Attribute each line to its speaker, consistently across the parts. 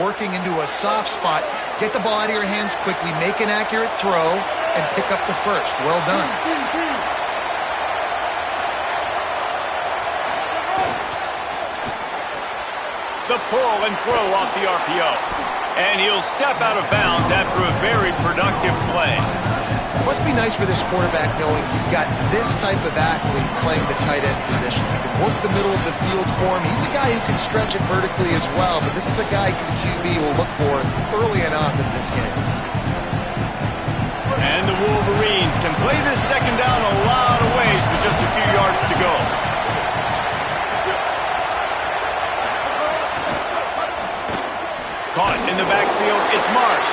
Speaker 1: working into a soft spot. Get the ball out of your hands quickly, make an accurate throw, and pick up the first. Well done.
Speaker 2: The pull and throw off the RPO. And he'll step out of bounds after a very productive play.
Speaker 1: Must be nice for this quarterback knowing he's got this type of athlete playing the tight end position. He can work the middle of the field for him. He's a guy who can stretch it vertically as well, but this is a guy the QB will look for early and often in this game.
Speaker 2: And the Wolverines can play this second down a lot of ways with just a few yards to go. Caught in the backfield, it's Marsh.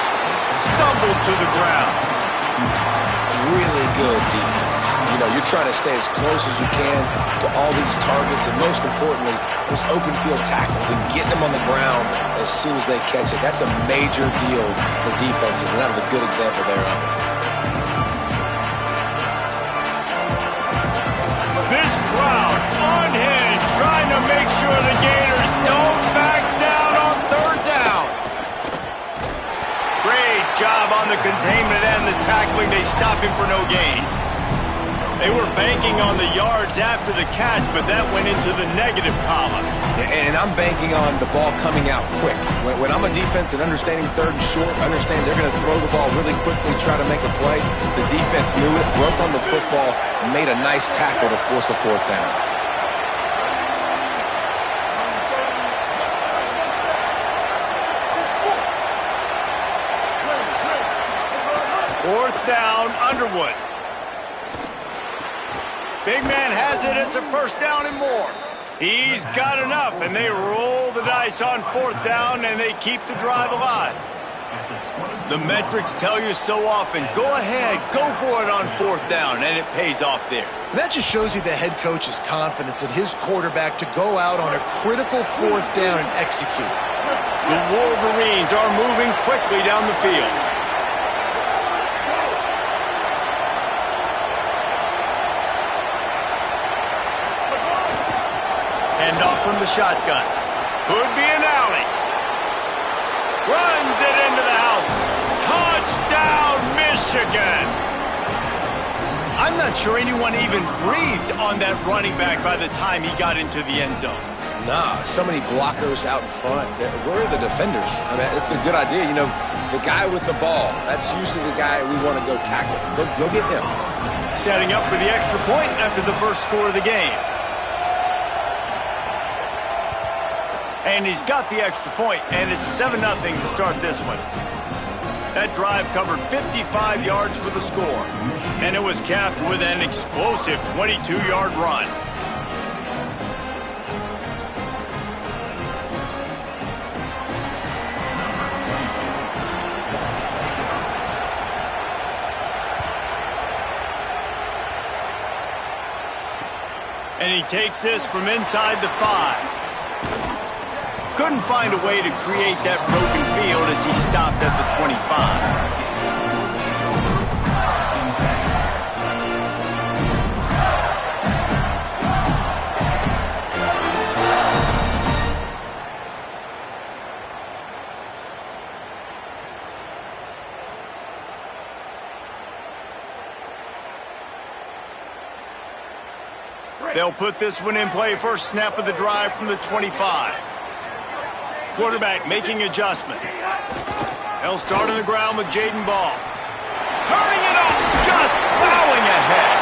Speaker 2: Stumbled to the ground.
Speaker 3: Really good defense. You know, you're trying to stay as close as you can to all these targets, and most importantly, those open field tackles and getting them on the ground as soon as they catch it. That's a major deal for defenses, and that was a good example there of it.
Speaker 2: This crowd unhinged, trying to make sure the Gators don't back down on third down. Great job on the containment and the tackling. They stop him for no gain. They were banking on the yards after the catch, but that went into the negative column.
Speaker 3: And I'm banking on the ball coming out quick. When I'm a defense and understanding third and short, understand they're going to throw the ball really quickly, try to make a play. The defense knew it, broke on the football, made a nice tackle to force a fourth down.
Speaker 2: Fourth down, Underwood. Big man has it. It's a first down and more. He's got enough, and they roll the dice on fourth down, and they keep the drive alive. The metrics tell you so often, go ahead, go for it on fourth down, and it pays off there.
Speaker 1: And that just shows you the head coach's confidence in his quarterback to go out on a critical fourth down and execute.
Speaker 2: The Wolverines are moving quickly down the field. Hand off from the shotgun. Could be an alley. Runs it into the house. Touchdown, Michigan. I'm not sure anyone even breathed on that running back by the time he got into the end zone.
Speaker 3: Nah, so many blockers out in front. Where are the defenders? I mean, it's a good idea. You know, the guy with the ball, that's usually the guy we want to go tackle. Go get him.
Speaker 2: Setting up for the extra point after the first score of the game. And he's got the extra point, and it's 7-0 to start this one. That drive covered 55 yards for the score, and it was capped with an explosive 22-yard run. And he takes this from inside the 5. Couldn't find a way to create that broken field as he stopped at the 25. They'll put this one in play first snap of the drive from the 25. Quarterback making adjustments. They'll start on the ground with Jaden Ball. Turning it up, just plowing ahead.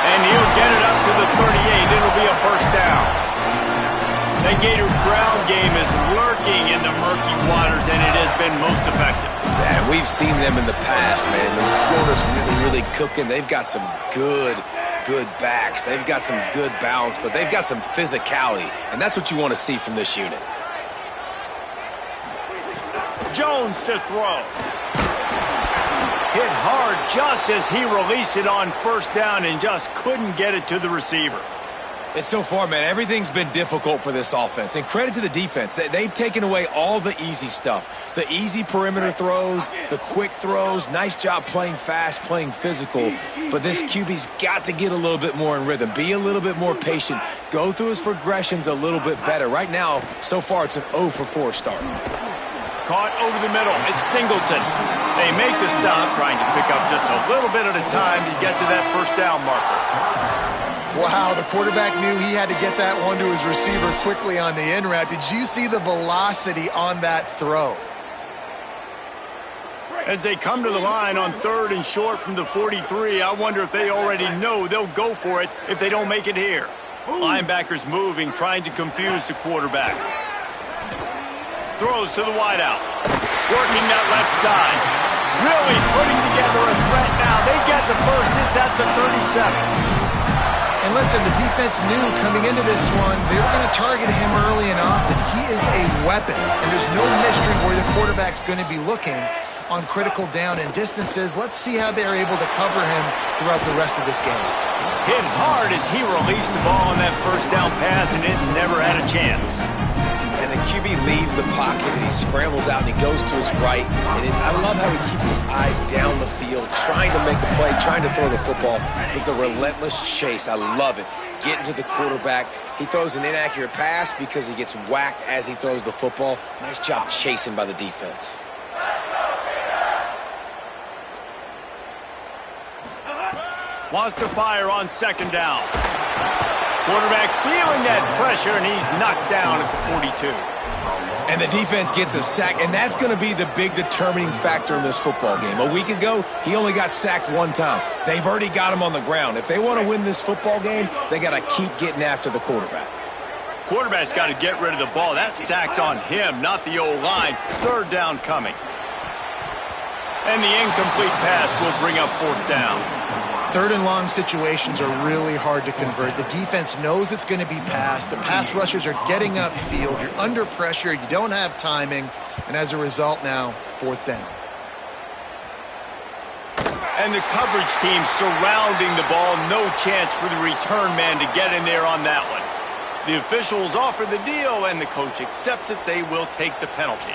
Speaker 2: And he'll get it up to the 38. It'll be a first down. The Gator ground game is lurking in the murky waters, and it has been most effective.
Speaker 3: Yeah, we've seen them in the past, man. When Florida's really cooking, they've got some good backs. They've got some good balance, but they've got some physicality, and that's what you want to see from this unit.
Speaker 2: Jones to throw. Hit hard just as he released it on first down and just couldn't get it to the receiver.
Speaker 3: And so far, man, everything's been difficult for this offense. And credit to the defense. They've taken away all the easy stuff. The easy perimeter throws, the quick throws. Nice job playing fast, playing physical. But this QB's got to get a little bit more in rhythm. Be a little bit more patient. Go through his progressions a little bit better. Right now, so far, it's an 0 for 4 start.
Speaker 2: Caught over the middle. It's Singleton. They make the stop, trying to pick up just a little bit at a time to get to that first down marker.
Speaker 1: Wow, the quarterback knew he had to get that one to his receiver quickly on the in route. Did you see the velocity on that throw?
Speaker 2: As they come to the line on 3rd and short from the 43, I wonder if they already know they'll go for it if they don't make it here. Linebackers moving, trying to confuse the quarterback. Throws to the wideout. Working that left side. Really putting together a threat now. They get the first. It's at the 37.
Speaker 1: And listen, the defense knew coming into this one, they were going to target him early and often. He is a weapon, and there's no mystery where the quarterback's going to be looking on critical down and distances. Let's see how they're able to cover him throughout the rest of this game.
Speaker 2: Hit hard as he released the ball on that first down pass, and it never had a chance.
Speaker 3: And the QB leaves the pocket, and he scrambles out, and he goes to his right. And I love how he keeps his eyes down the field, trying to make a play, trying to throw the football. But the relentless chase, I love it. Getting to the quarterback. He throws an inaccurate pass because he gets whacked as he throws the football. Nice job chasing by the defense.
Speaker 2: Wants to fire on 2nd down. Quarterback feeling that pressure, and he's knocked down at the 42.
Speaker 3: And the defense gets a sack, and that's going to be the big determining factor in this football game. A week ago, he only got sacked 1 time. They've already got him on the ground. If they want to win this football game, they got to keep getting after the quarterback.
Speaker 2: Quarterback's got to get rid of the ball. That sack's on him, not the O-line. 3rd down coming. And the incomplete pass will bring up 4th down.
Speaker 1: 3rd and long situations are really hard to convert. The defense knows it's going to be passed. The pass rushers are getting upfield. You're under pressure. You don't have timing. And as a result now, 4th down.
Speaker 2: And the coverage team surrounding the ball. No chance for the return man to get in there on that one. The officials offer the deal, and the coach accepts it. They will take the penalty.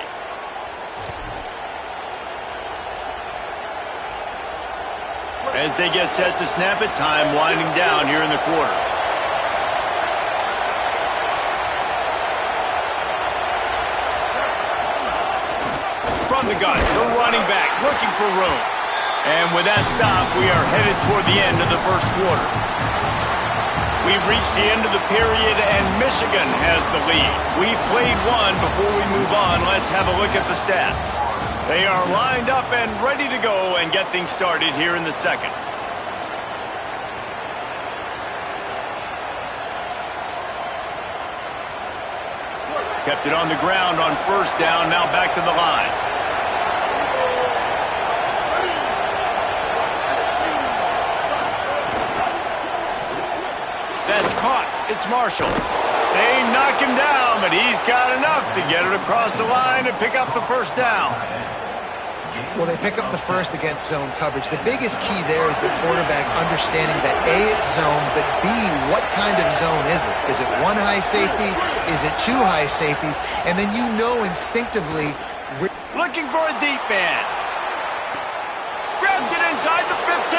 Speaker 2: As they get set to snap it, time winding down here in the quarter. From the gun, the running back looking for room. And with that stop, we are headed toward the end of the first quarter. We've reached the end of the period, and Michigan has the lead. We've played one. Before we move on, let's have a look at the stats. They are lined up and ready to go and get things started here in the second. Kept it on the ground on 1st down, now back to the line. That's caught. It's Marshall. They knock him down, but he's got enough to get it across the line and pick up the 1st down.
Speaker 1: Well, they pick up the first against zone coverage. The biggest key there is the quarterback understanding that A, it's zone, but B, what kind of zone is it? Is it 1 high safety? Is it 2 high safeties? And then you know instinctively.
Speaker 2: Looking for a deep man. Grabs it inside the 15.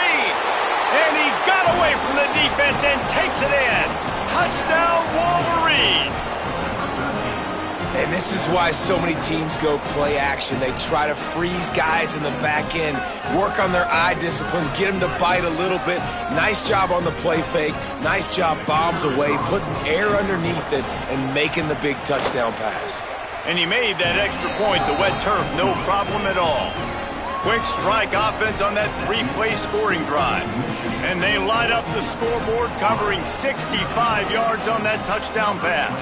Speaker 2: And he got away from the defense and takes it in. Touchdown, Wolverines.
Speaker 3: And this is why so many teams go play action. They try to freeze guys in the back end, work on their eye discipline, get them to bite a little bit. Nice job on the play fake. Nice job bombs away, putting air underneath it and making the big touchdown pass.
Speaker 2: And he made that extra point, the wet turf, no problem at all. Quick strike offense on that 3-play scoring drive. And they light up the scoreboard, covering 65 yards on that touchdown pass.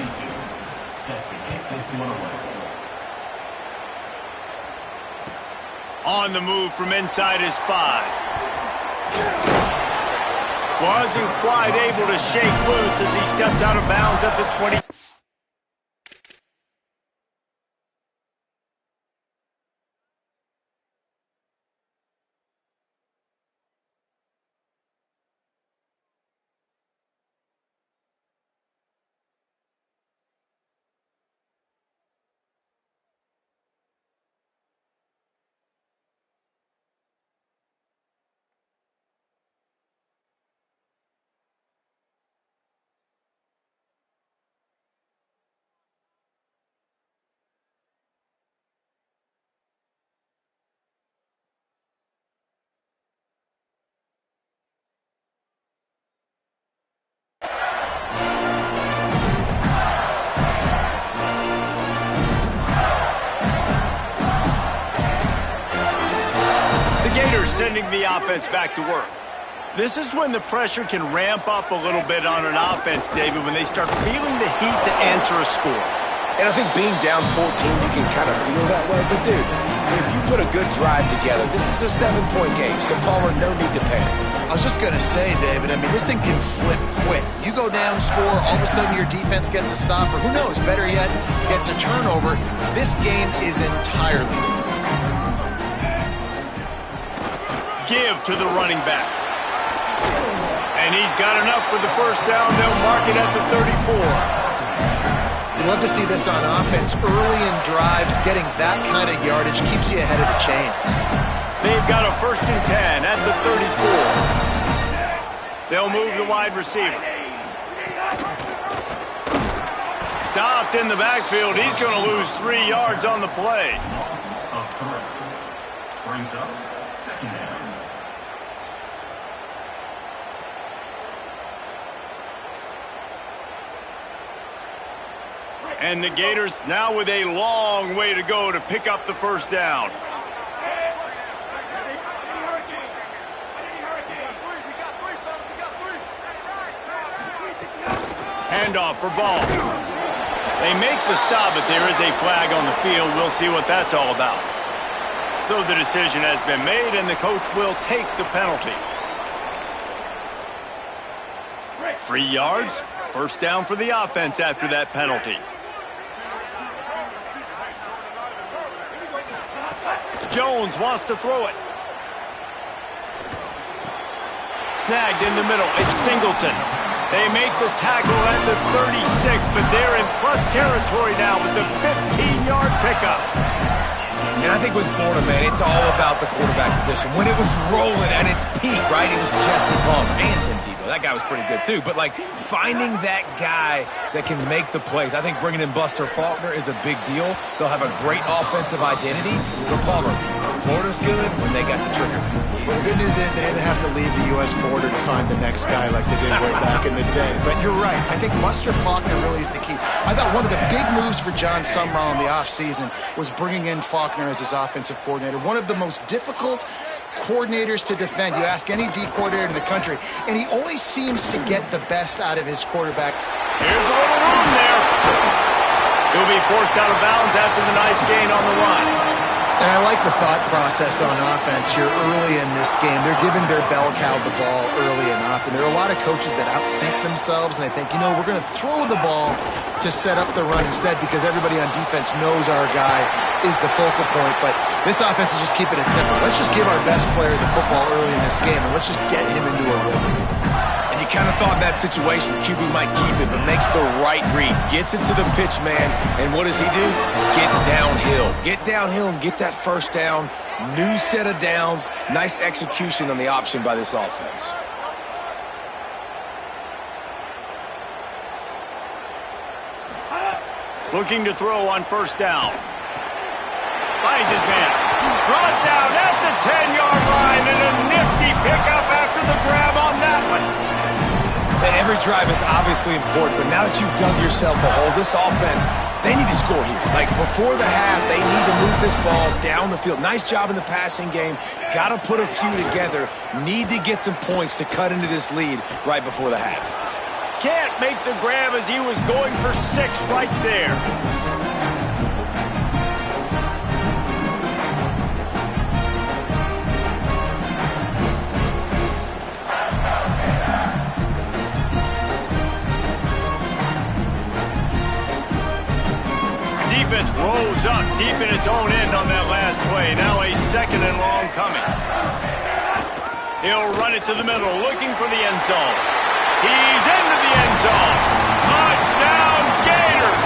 Speaker 2: On the move from inside his 5. Wasn't quite able to shake loose as he steps out of bounds at the 20. sending the offense back to work. This is when the pressure can ramp up a little bit on an offense, David, when they start feeling the heat to answer a score.
Speaker 3: And I think being down 14, you can kind of feel that way. But, dude, if you put a good drive together, this is a 7-point game, so Palmer, no need to panic.
Speaker 1: I was just going to say, David, I mean, this thing can flip quick. You go down, score, all of a sudden your defense gets a stop, or who knows, better yet, gets a turnover. This game is entirely different.
Speaker 2: Give to the running back. And he's got enough for the first down. They'll mark it at the 34.
Speaker 1: You love to see this on offense. Early in drives, getting that kind of yardage keeps you ahead of the chains.
Speaker 2: They've got a 1st and 10 at the 34. They'll move the wide receiver. Stopped in the backfield. He's going to lose 3 yards on the play.
Speaker 4: Brings up 2nd down.
Speaker 2: And the Gators now with a long way to go to pick up the first down. Handoff for Ball. They make the stop, but there is a flag on the field. We'll see what that's all about. So the decision has been made, and the coach will take the penalty. 3 yards, first down for the offense after that penalty. Jones wants to throw it. Snagged in the middle. It's Singleton. They make the tackle at the 36, but they're in plus territory now with the 15-yard pickup.
Speaker 3: And I think with Florida, man, it's all about the quarterback position. When it was rolling at its peak, right, it was Jesse Palmer and Tim Tebow. That guy was pretty good, too. But, like, finding that guy that can make the plays, I think bringing in Buster Faulkner is a big deal. They'll have a great offensive identity. But, Palmer, Florida's good when they got the trigger.
Speaker 1: Well, the good news is they didn't have to leave the U.S. border to find the next guy like they did way back in the day. But you're right. I think Buster Faulkner really is the key. I thought one of the big moves for John Sumrall in the offseason was bringing in Faulkner as his offensive coordinator. One of the most difficult coordinators to defend. You ask any D coordinator in the country, and he always seems to get the best out of his quarterback.
Speaker 2: Here's a little room there. He'll be forced out of bounds after the nice gain on the run.
Speaker 1: And I like the thought process on offense here early in this game. They're giving their bell cow the ball early and often. There are a lot of coaches that outthink themselves, and they think, you know, we're going to throw the ball to set up the run instead because everybody on defense knows our guy is the focal point. But this offense is just keeping it simple. Let's just give our best player the football early in this game, and let's just get him into a rhythm.
Speaker 3: And you kind of thought in that situation QB might keep it, but makes the right read. Gets it to the pitch man, and what does he do? Gets downhill. Get downhill and get that first down. New set of downs. Nice execution on the option by this offense.
Speaker 2: Looking to throw on first down. Finds his man. Brought down at the 10-yard line, and a nifty pickup after the grab on that one.
Speaker 3: And every drive is obviously important, but now that you've dug yourself a hole, this offense, they need to score here. Like, before the half, they need to move this ball down the field. Nice job in the passing game. Got to put a few together. Need to get some points to cut into this lead right before the half.
Speaker 2: Can't make the grab as he was going for 6 right there. Defense rolls up deep in its own end on that last play. Now a 2nd and long coming. He'll run it to the middle, looking for the end zone. He's into the end zone. Touchdown, Gators!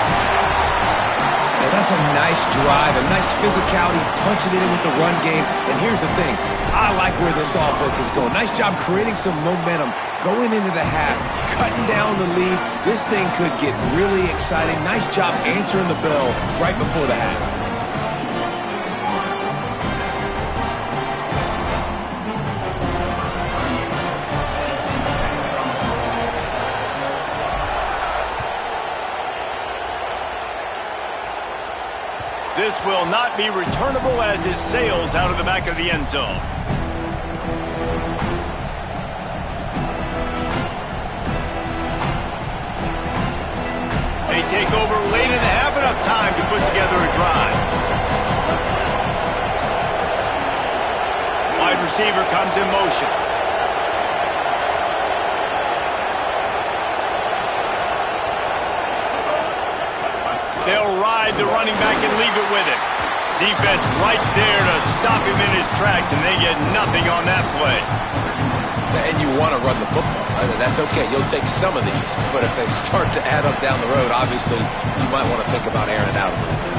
Speaker 3: And that's a nice drive, a nice physicality, punching it in with the run game. And here's the thing. I like where this offense is going. Nice job creating some momentum, going into the half, cutting down the lead. This thing could get really exciting. Nice job answering the bell right before the half.
Speaker 2: This will not be returnable as it sails out of the back of the end zone. They take over late in the half, enough time to put together a drive. Wide receiver comes in motion. They'll ride the running back and leave it with him. Defense right there to stop him in his tracks, and they get nothing on that play.
Speaker 3: And you want to run the football. That's okay. You'll take some of these. But if they start to add up down the road, obviously, you might want to think about airing it out a little bit.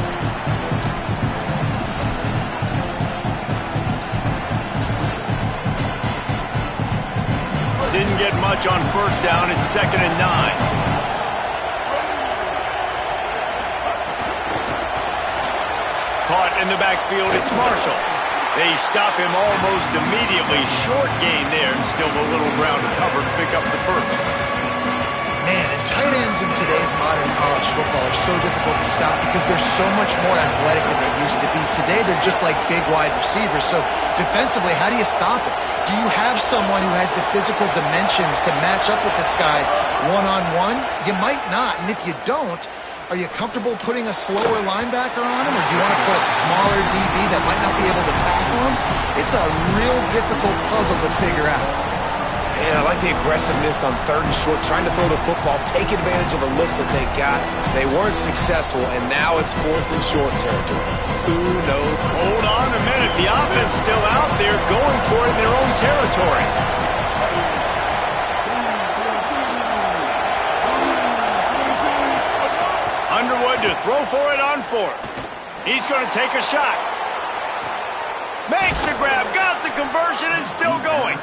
Speaker 2: Didn't get much on first down. It's 2nd and 9. Caught in the backfield, it's Marshall. They stop him almost immediately. Short gain there, and still a little ground to cover to pick up the first.
Speaker 1: Man, and tight ends in today's modern college football are so difficult to stop because they're so much more athletic than they used to be. Today, they're just like big wide receivers. So defensively, how do you stop it? Do you have someone who has the physical dimensions to match up with this guy one-on-one? You might not, and if you don't, are you comfortable putting a slower linebacker on him, or do you want to put a smaller DB that might not be able to tackle him? It's a real difficult puzzle to figure out.
Speaker 3: And I like the aggressiveness on 3rd and short, trying to throw the football, take advantage of a look that they got. They weren't successful, and now it's 4th and short territory. Who knows?
Speaker 2: Hold on a minute. The offense still out there going for it in their own territory. Underwood to throw for it on 4th. He's going to take a shot. Makes the grab, got the conversion, and still going.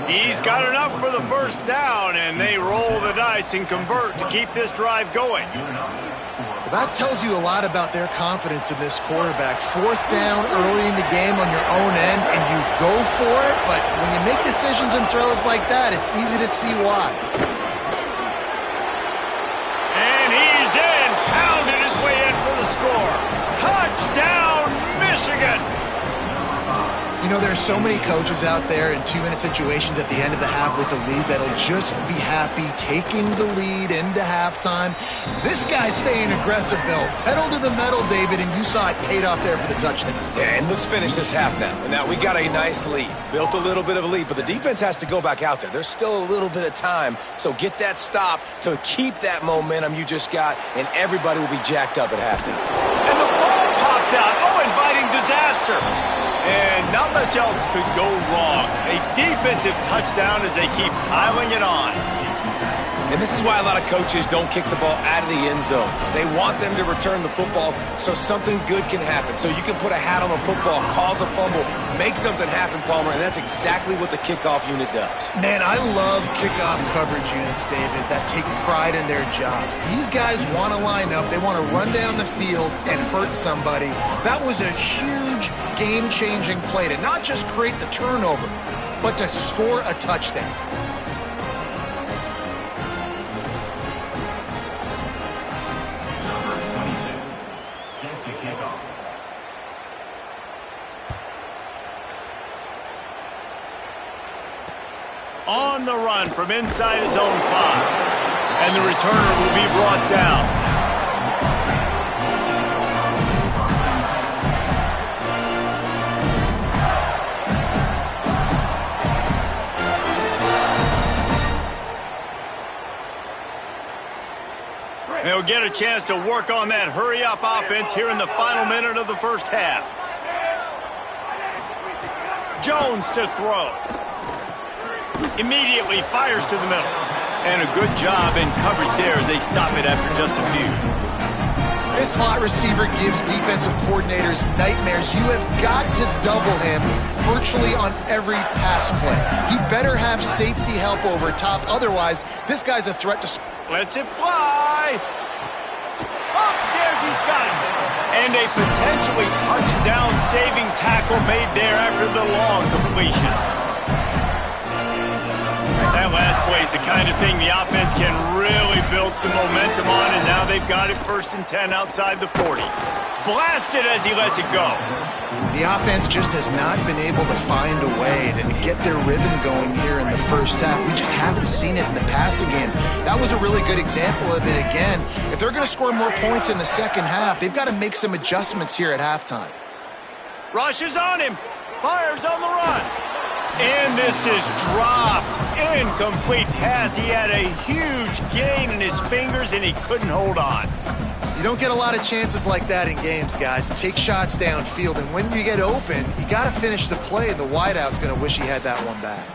Speaker 2: He's got enough for the first down, and they roll the dice and convert to keep this drive going.
Speaker 1: Well, that tells you a lot about their confidence in this quarterback. 4th down early in the game on your own end, and you go for it, but when you make decisions and throws like that, it's easy to see why.
Speaker 2: And he's in, pounded his way in for the score. Touchdown, Michigan!
Speaker 1: You know, there are so many coaches out there in 2-minute situations at the end of the half with the lead that'll just be happy taking the lead into halftime. This guy's staying aggressive, though. Pedal to the metal, David, and you saw it paid off there for the touchdown.
Speaker 3: Yeah, and let's finish this half now. And now we got a nice lead. Built a little bit of a lead, but the defense has to go back out there. There's still a little bit of time, so get that stop to keep that momentum you just got, and everybody will be jacked up at halftime.
Speaker 2: And the ball pops out. Oh, inviting disaster. And not much else could go wrong. A defensive touchdown as they keep piling it on.
Speaker 3: And this is why a lot of coaches don't kick the ball out of the end zone. They want them to return the football so something good can happen. So you can put a hat on a football, cause a fumble, make something happen, Palmer, and that's exactly what the kickoff unit does.
Speaker 1: Man, I love kickoff coverage units, David, that take pride in their jobs. These guys want to line up. They want to run down the field and hurt somebody. That was a huge game-changing play to not just create the turnover, but to score a touchdown.
Speaker 2: On the run from inside his own 5. And the returner will be brought down. They'll get a chance to work on that hurry-up offense here in the final minute of the first half. Jones to throw. Immediately fires to the middle. And a good job in coverage there as they stop it after just a few.
Speaker 1: This slot receiver gives defensive coordinators nightmares. You have got to double him virtually on every pass play. He better have safety help over top. Otherwise, this guy's a threat to...
Speaker 2: Lets it fly. Upstairs, he's got it. And a potentially touchdown-saving tackle made there after the long completion. That That last play is the kind of thing the offense can really build some momentum on, and now they've got it 1st and 10 outside the 40. Blasted as he lets it go.
Speaker 1: The offense just has not been able to find a way to get their rhythm going here in the first half. We just haven't seen it in the passing game. That was a really good example of it again. If they're going to score more points in the second half, they've got to make some adjustments here at halftime.
Speaker 2: Rushes on him. Fires on the run. And this is dropped. Incomplete pass. He had a huge gain in his fingers, and he couldn't hold on.
Speaker 1: You don't get a lot of chances like that in games, guys. Take shots downfield, and when you get open, you got to finish the play, and the wideout's going to wish he had that one back.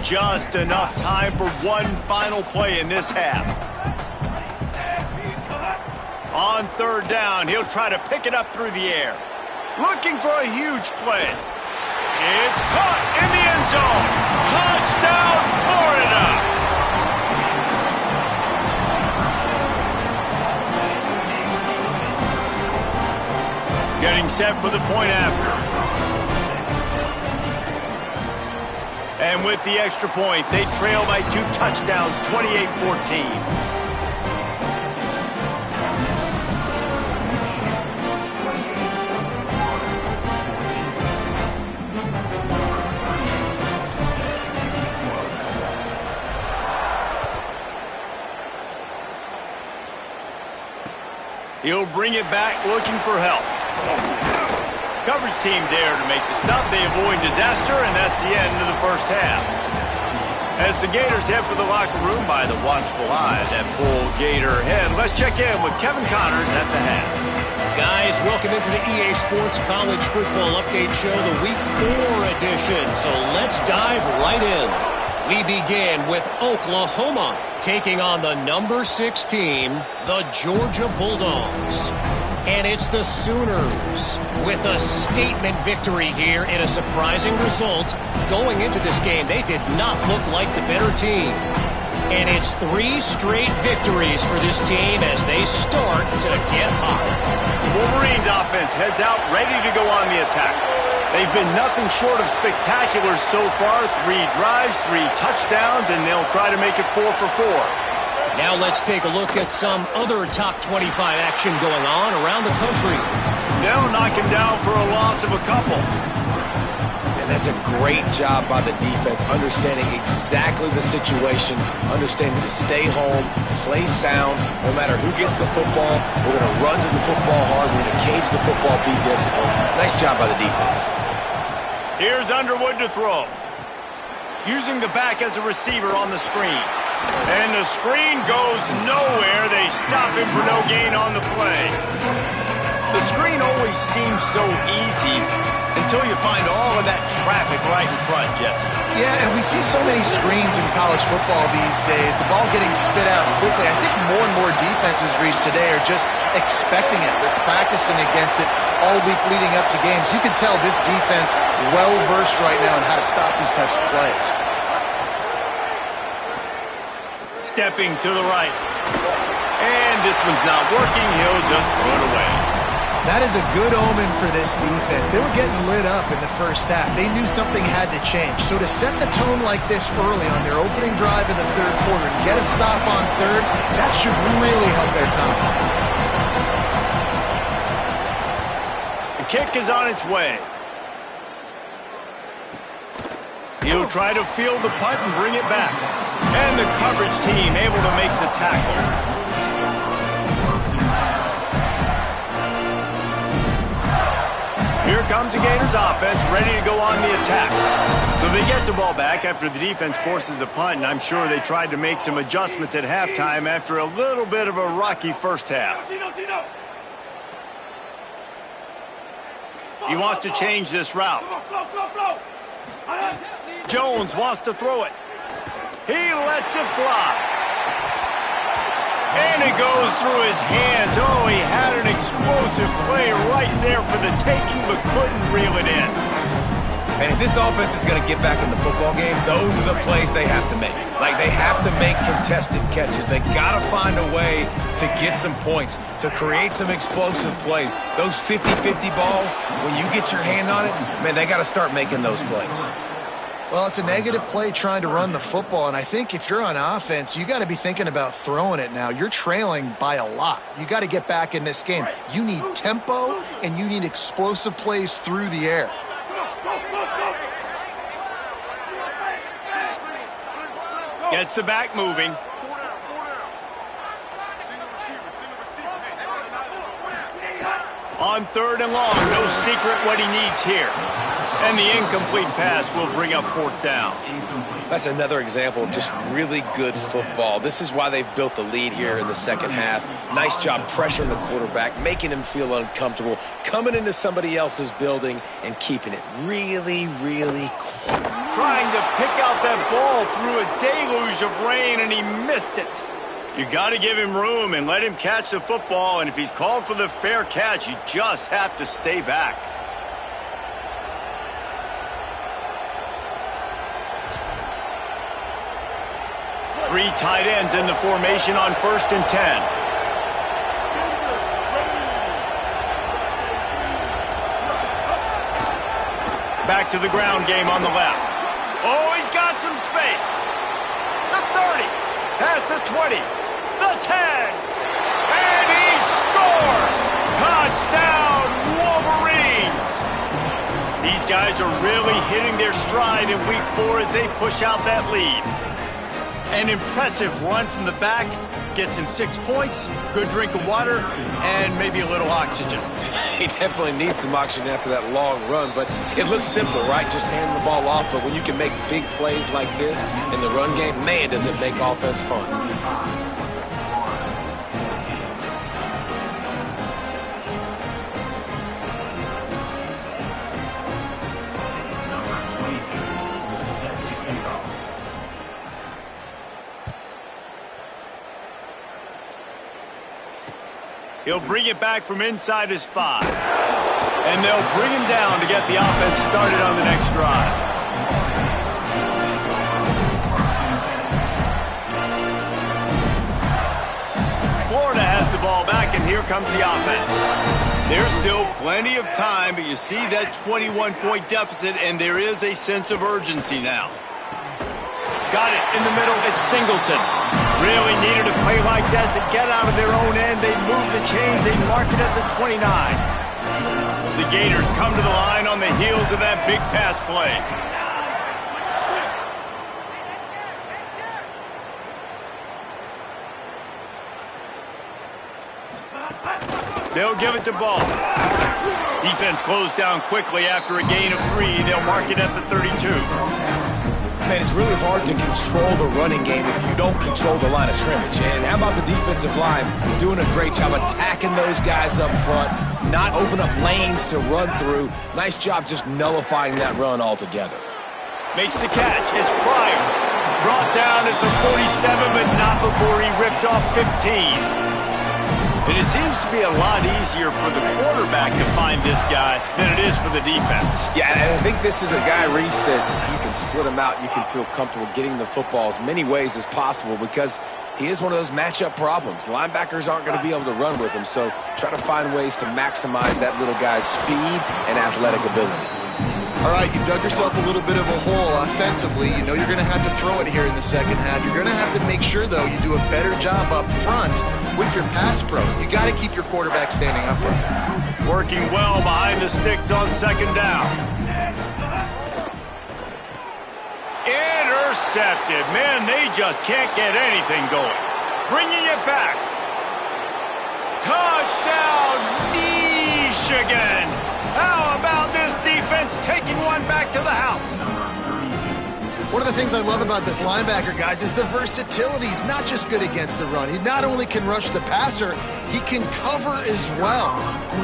Speaker 2: Just enough time for one final play in this half. On 3rd down, he'll try to pick it up through the air. Looking for a huge play. It's caught in the end zone. Touchdown, Florida! Getting set for the point after. And with the extra point, they trail by 2 touchdowns, 28-14. He'll bring it back looking for help. Coverage team there to make the stop. They avoid disaster, and that's the end of the first half. As the Gators head for the locker room by the watchful eye of that bull Gator head, let's check in with Kevin Connors at the half.
Speaker 5: Guys, welcome into the EA Sports College Football Update Show, the Week 4 edition. So let's dive right in. We begin with Oklahoma taking on the number 6 team, the Georgia Bulldogs. And it's the Sooners with a statement victory here in a surprising result. Going into this game, they did not look like the better team. And it's 3 straight victories for this team as they start to get hot.
Speaker 2: The Wolverines offense heads out ready to go on the attack. They've been nothing short of spectacular so far. 3 drives, 3 touchdowns, and they'll try to make it 4 for 4.
Speaker 5: Now let's take a look at some other top 25 action going on around the country.
Speaker 2: They'll knock him down for a loss of a couple.
Speaker 3: And that's a great job by the defense, understanding exactly the situation, understanding to stay home, play sound. No matter who gets the football, we're going to run to the football hard. We're going to cage the football, be disciplined. Nice job by the defense.
Speaker 2: Here's Underwood to throw. Using the back as a receiver on the screen. And the screen goes nowhere. They stop him for no gain on the play. The screen always seems so easy until you find all of that traffic right in front, Jesse.
Speaker 1: Yeah, and we see so many screens in college football these days. The ball getting spit out quickly. I think more and more defenses, Reese, today are just expecting it. They're practicing against it all week leading up to games. You can tell this defense well-versed right now in how to stop these types of plays.
Speaker 2: Stepping to the right. And this one's not working. He'll just throw it away.
Speaker 1: That is a good omen for this defense. They were getting lit up in the first half. They knew something had to change. So to set the tone like this early on their opening drive in the 3rd quarter and get a stop on 3rd, that should really help their confidence.
Speaker 2: The kick is on its way. He'll try to field the punt and bring it back. And the coverage team able to make the tackle. Here comes the Gators offense, ready to go on the attack. So they get the ball back after the defense forces a punt, and I'm sure they tried to make some adjustments at halftime after a little bit of a rocky first half. He wants to change this route. Jones wants to throw it. He lets it fly. And it goes through his hands. Oh, he had an explosive play right there for the taking, but couldn't reel it in.
Speaker 3: And if this offense is going to get back in the football game, those are the plays they have to make. Like, they have to make contested catches. They got to find a way to get some points, to create some explosive plays. Those 50-50 balls, when you get your hand on it, man, they got to start making those plays.
Speaker 1: Well, it's a negative play trying to run the football, and I think if you're on offense, you got to be thinking about throwing it now. You're trailing by a lot. You got to get back in this game. You need tempo, and you need explosive plays through the air.
Speaker 2: Gets the back moving. On 3rd and long, no secret what he needs here. And the incomplete pass will bring up 4th down.
Speaker 3: That's another example of just really good football. This is why they've built the lead here in the second half. Nice job pressuring the quarterback, making him feel uncomfortable, coming into somebody else's building and keeping it really, really quiet.
Speaker 2: Trying to pick out that ball through a deluge of rain, and he missed it. You got to give him room and let him catch the football, and if he's called for the fair catch, you just have to stay back. Three tight ends in the formation on 1st and 10. Back to the ground game on the left. Oh, he's got some space. The 30, past the 20, the 10, and he scores! Touchdown, Wolverines! These guys are really hitting their stride in week 4 as they push out that lead. An impressive run from the back, gets him 6 points, good drink of water, and maybe a little oxygen.
Speaker 3: He definitely needs some oxygen after that long run, but it looks simple, right? Just hand the ball off, but when you can make big plays like this in the run game, man, does it make offense fun.
Speaker 2: He'll bring it back from inside his 5. And they'll bring him down to get the offense started on the next drive. Florida has the ball back, and here comes the offense. There's still plenty of time, but you see that 21-point deficit, and there is a sense of urgency now. Got it in the middle. It's Singleton. Really needed a play like that to get out of their own end. They move the chains. They mark it at the 29. The Gators come to the line on the heels of that big pass play. They'll give it to Ball. Defense closed down quickly after a gain of 3. They'll mark it at the 32.
Speaker 3: Man, it's really hard to control the running game if you don't control the line of scrimmage. And how about the defensive line doing a great job attacking those guys up front, not open up lanes to run through. Nice job just nullifying that run altogether.
Speaker 2: Makes the catch. It's Pryor. Brought down at the 47, but not before he ripped off 15. And it seems to be a lot easier for the quarterback to find this guy than it is for the defense.
Speaker 3: Yeah, and I think this is a guy, Reese, that you can split him out. You can feel comfortable getting the football as many ways as possible because he is one of those matchup problems. Linebackers aren't going to be able to run with him, so try to find ways to maximize that little guy's speed and athletic ability.
Speaker 1: All right, you've dug yourself a little bit of a hole offensively. You know you're going to have to throw it here in the second half. You're going to have to make sure, though, you do a better job up front with your pass pro. You got to keep your quarterback standing upright.
Speaker 2: Working well behind the sticks on 2nd down. Intercepted. Man, they just can't get anything going. Bringing it back. Touchdown, Michigan. How about this defense taking one back to the house?
Speaker 1: One of the things I love about this linebacker, guys, is the versatility. He's not just good against the run. He not only can rush the passer, he can cover as well.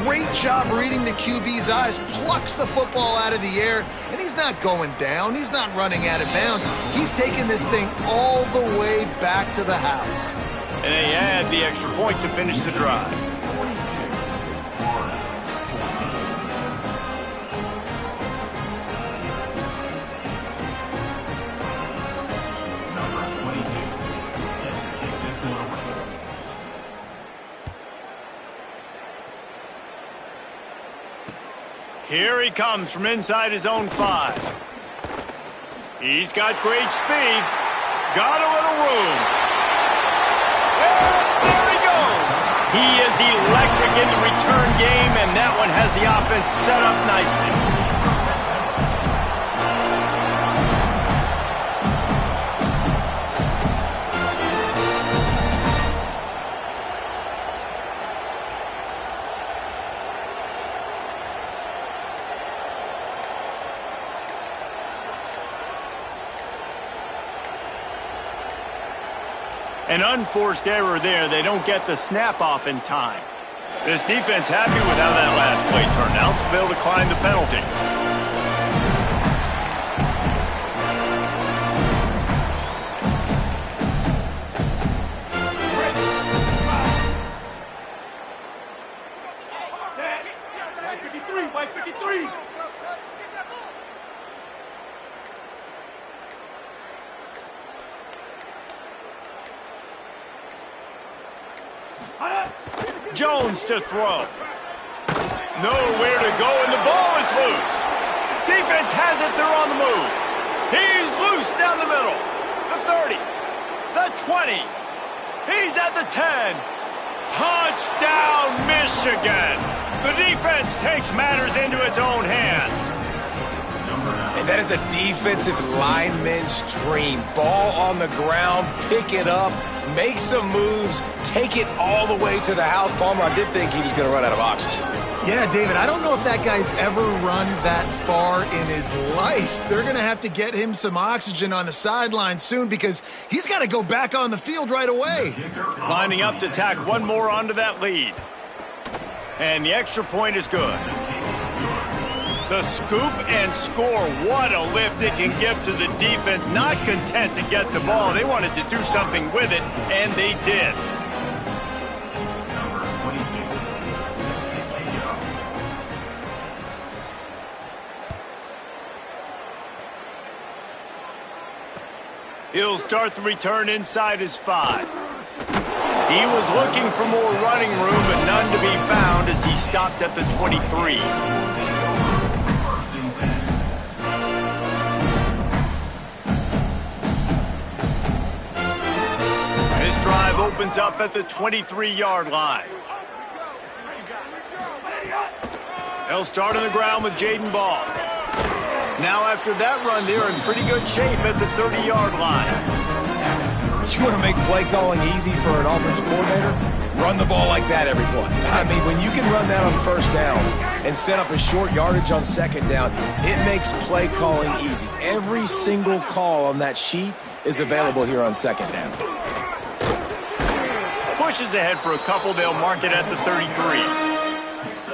Speaker 1: Great job reading the QB's eyes, plucks the football out of the air, and he's not going down. He's not running out of bounds. He's taking this thing all the way back to the house.
Speaker 2: And they add the extra point to finish the drive. Here he comes from inside his own 5. He's got great speed. Got a little room. And there he goes. He is electric in the return game, and that one has the offense set up nicely. An unforced error there. They don't get the snap off in time. This defense happy with how that last play turned out, so they'll decline the penalty.
Speaker 6: White 53.
Speaker 2: Jones to throw. Nowhere to go, and the ball is loose. Defense has it. They're on the move. He's loose down the middle. The 30. The 20. He's at the 10. Touchdown, Michigan. The defense takes matters into its own hands.
Speaker 3: And that is a defensive lineman's dream. Ball on the ground, pick it up, make some moves, take it all the way to the house. Palmer, I did think he was going to run out of oxygen.
Speaker 7: Yeah, David, I don't know if that guy's ever run that far in his life. They're going to have to get him some oxygen on the sideline soon because he's got to go back on the field right away.
Speaker 2: Lining up to tack one more onto that lead. And the extra point is good. The scoop and score. What a lift it can give to the defense. Not content to get the ball. They wanted to do something with it, and they did. He'll start the return inside his 5. He was looking for more running room, but none to be found as he stopped at the 23. This drive opens up at the 23-yard line. They'll start on the ground with Jaden Ball. Now after that run, they're in pretty good shape at the 30-yard line.
Speaker 3: You want to make play calling easy for an offensive coordinator? Run the ball like that every play. I mean, when you can run that on first down and set up a short yardage on second down, it makes play calling easy. Every single call on that sheet is available here on second down.
Speaker 2: Pushes ahead for a couple. They'll mark it at the 33.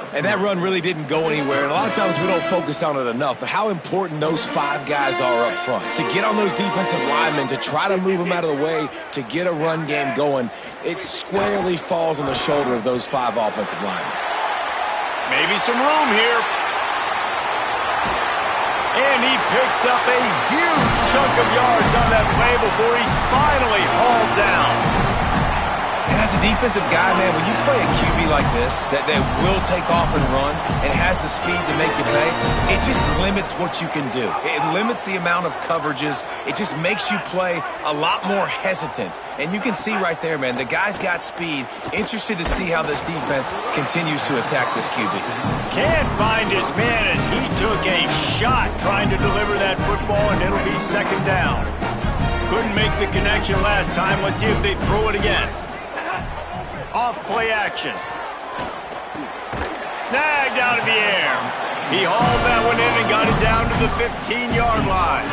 Speaker 3: And that run really didn't go anywhere, and a lot of times we don't focus on it enough, but how important those 5 guys are up front. To get on those defensive linemen, to try to move them out of the way, to get a run game going, it squarely falls on the shoulder of those 5 offensive linemen.
Speaker 2: Maybe some room here. And he picks up a huge chunk of yards on that play before he's finally hauled down.
Speaker 3: And as a defensive guy, man, when you play a QB like this, that will take off and run and has the speed to make you pay, it just limits what you can do. It limits the amount of coverages. It just makes you play a lot more hesitant. And you can see right there, man, the guy's got speed. Interested to see how this defense continues to attack this QB.
Speaker 2: Can't find his man as he took a shot trying to deliver that football, and it'll be second down. Couldn't make the connection last time. Let's see if they throw it again. Off play action. Snagged out of the air. He hauled that one in and got it down to the 15-yard line.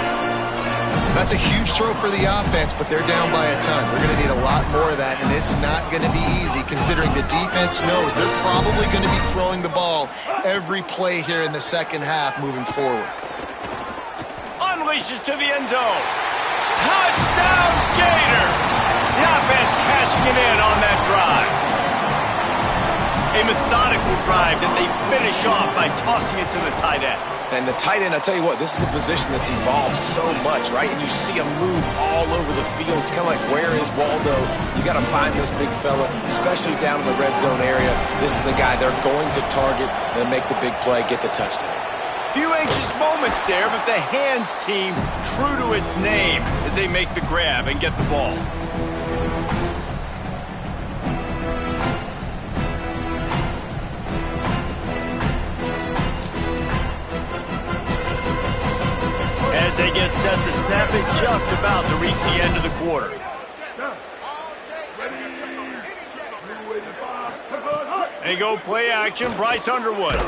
Speaker 1: That's a huge throw for the offense, but they're down by a ton. They're going to need a lot more of that, and it's not going to be easy considering the defense knows they're probably going to be throwing the ball every play here in the second half moving forward.
Speaker 2: Unleashes to the end zone. Touchdown, Gators! The offense cashing it in on that drive. A methodical drive that they finish off by tossing it to the tight end.
Speaker 3: And the tight end, I'll tell you what, this is a position that's evolved so much, right? And you see him move all over the field. It's kind of like, where is Waldo? You got to find this big fella, especially down in the red zone area. This is the guy they're going to target and make the big play, get the touchdown.
Speaker 2: Few anxious moments there, but the hands team true to its name as they make the grab and get the ball. As they get set to snap it, just about to reach the end of the quarter. They go play action, Bryce Underwood.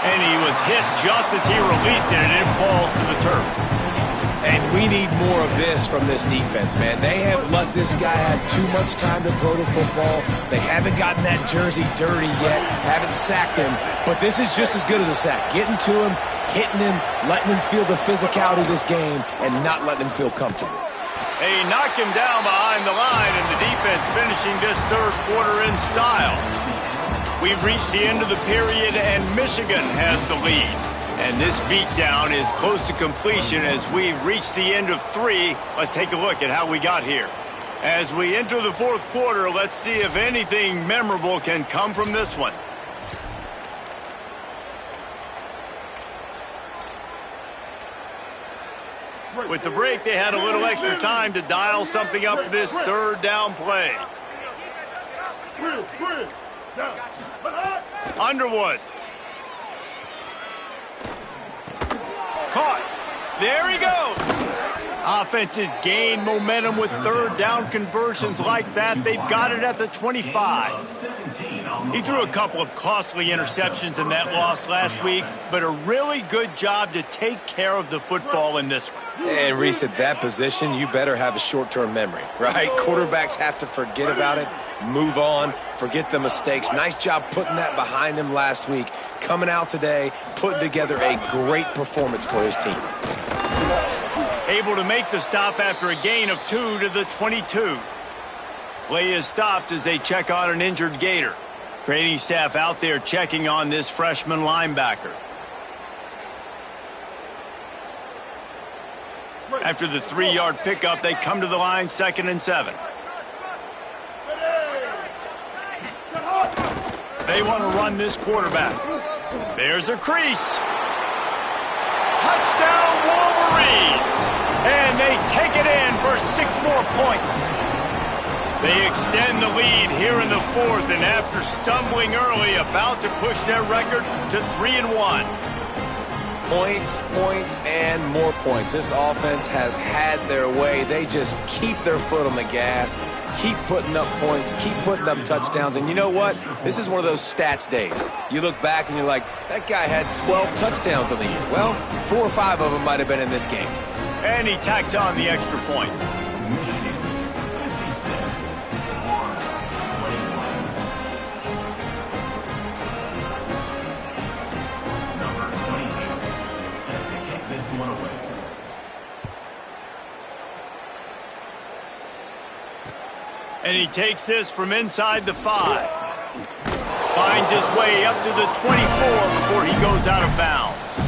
Speaker 2: And he was hit just as he released it, and it falls to the turf.
Speaker 3: And we need more of this from this defense, man. They have let this guy have too much time to throw the football. They haven't gotten that jersey dirty yet, haven't sacked him. But this is just as good as a sack. Getting to him, hitting him, letting him feel the physicality of this game, and not letting him feel comfortable.
Speaker 2: They knock him down behind the line, and the defense finishing this third quarter in style. We've reached the end of the period, and Michigan has the lead. And this beatdown is close to completion as we've reached the end of 3. Let's take a look at how we got here. As we enter the fourth quarter, let's see if anything memorable can come from this one. With the break, they had a little extra time to dial something up for this third down play. Underwood. Caught. There he goes. Offenses gain momentum with third down conversions like that. They've got it at the 25. He threw a couple of costly interceptions in that loss last week, but a really good job to take care of the football in this one.
Speaker 3: And Reese, at that position, you better have a short-term memory, right? Quarterbacks have to forget about it, move on, forget the mistakes. Nice job putting that behind him last week. Coming out today, putting together a great performance for his team.
Speaker 2: Able to make the stop after a gain of 2 to the 22. Play is stopped as they check on an injured Gator. Training staff out there checking on this freshman linebacker. After the 3-yard pickup, they come to the line 2nd and 7. They want to run this quarterback. There's a crease. Touchdown Wolverines! And they take it in for 6 more points. They extend the lead here in the fourth, and after stumbling early, about to push their record to 3-1.
Speaker 3: Points, points, and more points. This offense has had their way. They just keep their foot on the gas, keep putting up points, keep putting up touchdowns. And you know what? This is one of those stats days. You look back and you're like, that guy had 12 touchdowns on the year. Well, 4 or 5 of them might have been in this game.
Speaker 2: And he tacks on the extra point. And he takes this from inside the 5. Finds his way up to the 24 before he goes out of bounds.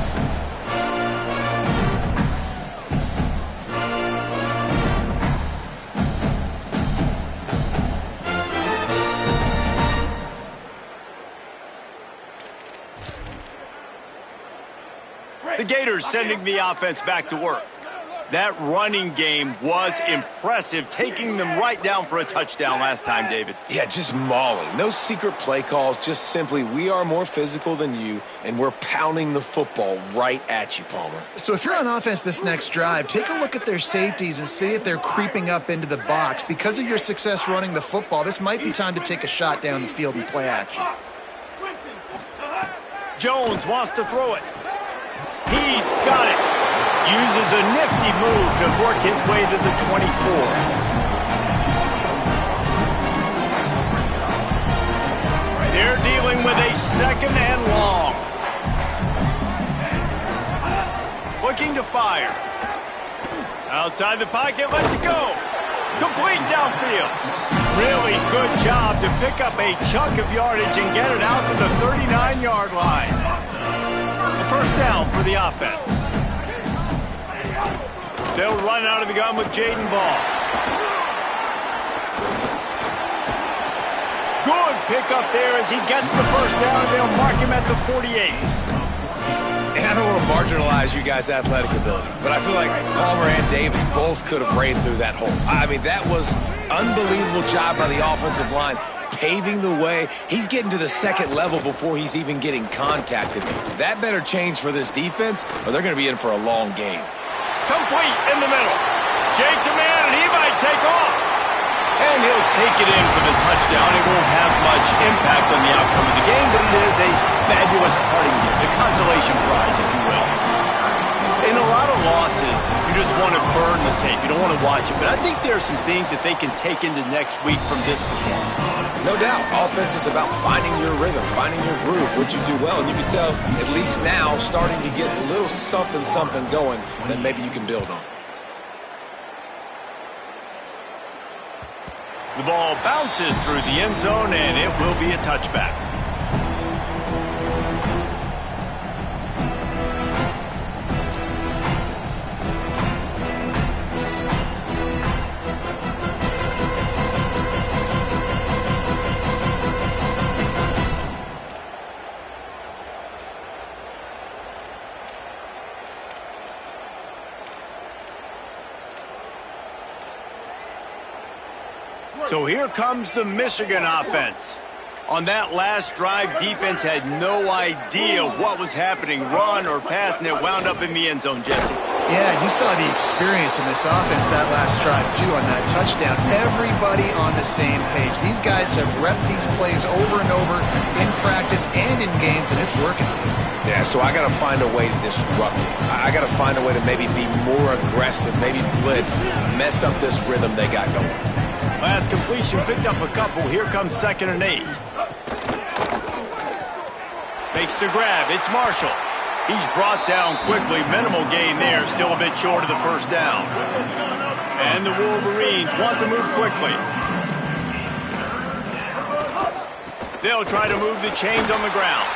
Speaker 2: The Gators sending the offense back to work. That running game was impressive, taking them right down for a touchdown last time, David.
Speaker 3: Yeah, just mauling. No secret play calls, just simply we are more physical than you, and we're pounding the football right at you, Palmer.
Speaker 7: So if you're on offense this next drive, take a look at their safeties and see if they're creeping up into the box. Because of your success running the football, this might be time to take a shot down the field and play action.
Speaker 2: Jones wants to throw it. He's got it. Uses a nifty move to work his way to the 24. They're dealing with a 2nd and long. Looking to fire. Outside the pocket, lets it go. Complete downfield. Really good job to pick up a chunk of yardage and get it out to the 39-yard line. The first down for the offense. They'll run out of the gun with Jaden Ball. Good pick up there as he gets the first down, and they'll mark him at the 48.
Speaker 3: And I don't want to marginalize you guys' athletic ability, but I feel like Palmer and Davis both could have ran through that hole. I mean, that was unbelievable job by the offensive line, paving the way. He's getting to the second level before he's even getting contacted. That better change for this defense, or they're going to be in for a long game.
Speaker 2: Complete in the middle. Shakes a man, and he might take off. And he'll take it in for the touchdown. It won't have much impact on the outcome of the game, but it is a fabulous parting gift, a consolation prize, if you will. In a lot of losses, you just want to burn the tape. You don't want to watch it. But I think there are some things that they can take into next week from this performance.
Speaker 3: No doubt. Offense is about finding your rhythm, finding your groove, what you do well. And you can tell, at least now, starting to get a little something going that maybe you can build on.
Speaker 2: The ball bounces through the end zone, and it will be a touchback. So here comes the Michigan offense. On that last drive, defense had no idea what was happening, run or pass, and it wound up in the end zone, Jesse.
Speaker 7: Yeah, you saw the experience in this offense that last drive, too, on that touchdown. Everybody on the same page. These guys have repped these plays over and over in practice and in games, and it's working.
Speaker 3: Yeah, so I got to find a way to disrupt it. I got to find a way to maybe be more aggressive, maybe blitz, mess up this rhythm they got going.
Speaker 2: Last completion picked up a couple. Here comes 2nd and 8. Makes the grab. It's Marshall. He's brought down quickly. Minimal gain there. Still a bit short of the first down. And the Wolverines want to move quickly. They'll try to move the chains on the ground.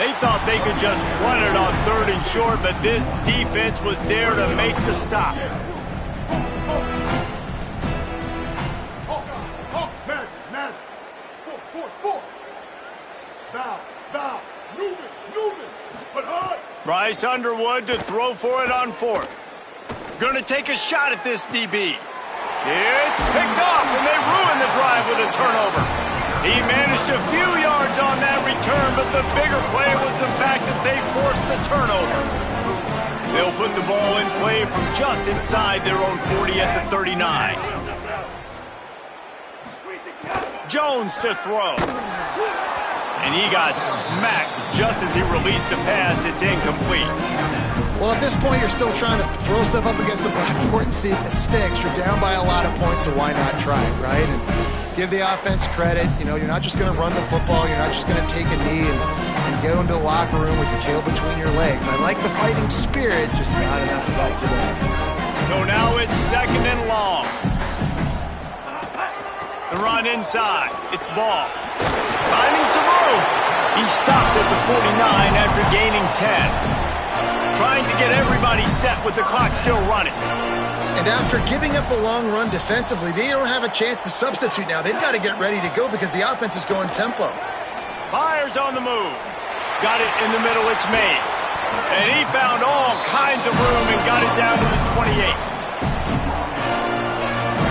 Speaker 2: They thought they could just run it on 3rd and short, but this defense was there to make the stop. Bryce Underwood to throw for it on 4th. Gonna take a shot at this DB. It's picked off, and they ruin the drive with a turnover. He managed a few yards on that return, but the bigger play was the fact that they forced the turnover. They'll put the ball in play from just inside their own 40 at the 39. Jones to throw. And he got smacked just as he released the pass. It's incomplete.
Speaker 7: Well, at this point, you're still trying to throw stuff up against the blackboard and see if it sticks. You're down by a lot of points, so why not try it, right? And give the offense credit. You know, you're not just going to run the football. You're not just going to take a knee and go into the locker room with your tail between your legs. I like the fighting spirit, just not enough of that today.
Speaker 2: So now it's 2nd and long. The run inside. It's Ball. Finding some room. He stopped at the 49 after gaining 10. Trying to get everybody set with the clock still running.
Speaker 7: And after giving up a long run defensively, they don't have a chance to substitute now. They've got to get ready to go because the offense is going tempo.
Speaker 2: Byers on the move. Got it in the middle. It's Mays. And he found all kinds of room and got it down to the 28.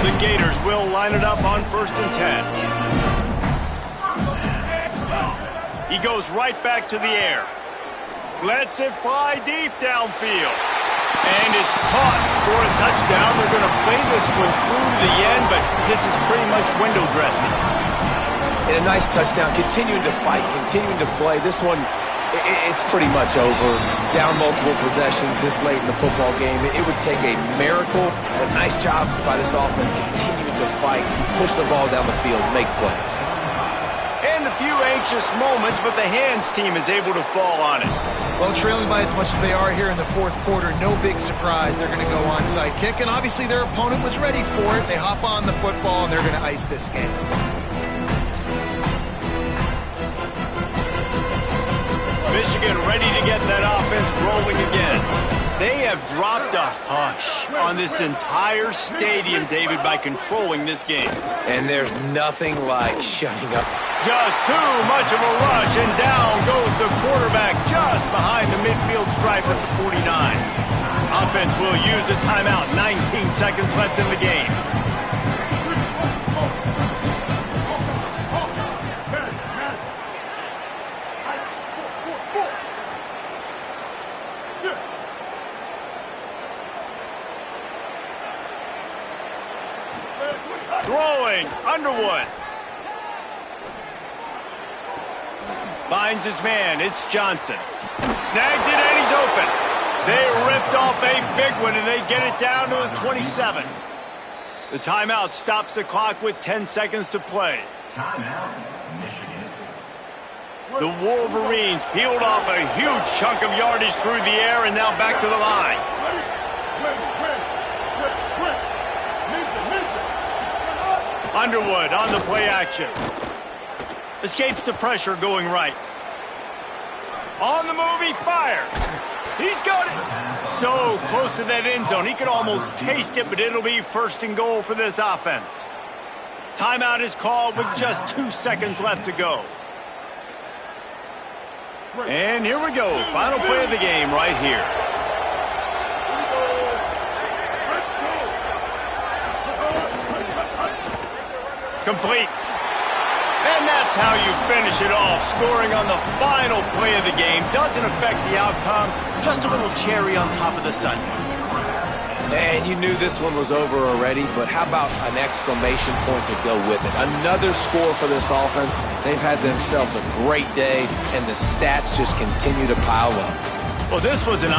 Speaker 2: The Gators will line it up on 1st and 10. He goes right back to the air. Lets it fly deep downfield. And it's caught for a touchdown. They're going to play this one through the end, but this is pretty much window dressing.
Speaker 3: And a nice touchdown, continuing to fight, continuing to play. This one, it's pretty much over. Down multiple possessions this late in the football game. It would take a miracle, but nice job by this offense continuing to fight, push the ball down the field, make plays.
Speaker 2: And a few anxious moments, but the hands team is able to fall on it.
Speaker 7: Well, trailing by as much as they are here in the 4th quarter, no big surprise. They're going to go onside kick, and obviously their opponent was ready for it. They hop on the football, and they're going to ice this game against them. Michigan ready to get that offense rolling again.
Speaker 2: They have dropped a hush on this entire stadium, David, by controlling this game.
Speaker 3: And there's nothing like shutting up.
Speaker 2: Just too much of a rush, and down goes the quarterback just behind the midfield stripe at the 49. Offense will use a timeout. 19 seconds left in the game. Throwing, Underwood. Finds his man, it's Johnson. Snags it and he's open. They ripped off a big one and they get it down to the 27. The timeout stops the clock with 10 seconds to play.
Speaker 4: Timeout, Michigan.
Speaker 2: The Wolverines peeled off a huge chunk of yardage through the air and now back to the line. Underwood on the play action. Escapes the pressure going right. On the move, he fires. He's got it. So close to that end zone. He could almost taste it, but it'll be first and goal for this offense. Timeout is called with just 2 seconds left to go. And here we go. Final play of the game right here. Complete. And that's how you finish it off. Scoring on the final play of the game doesn't affect the outcome. Just a little cherry on top of the sundae.
Speaker 3: Man, you knew this one was over already, but how about an exclamation point to go with it? Another score for this offense. They've had themselves a great day, and the stats just continue to pile up.
Speaker 2: Well, this was an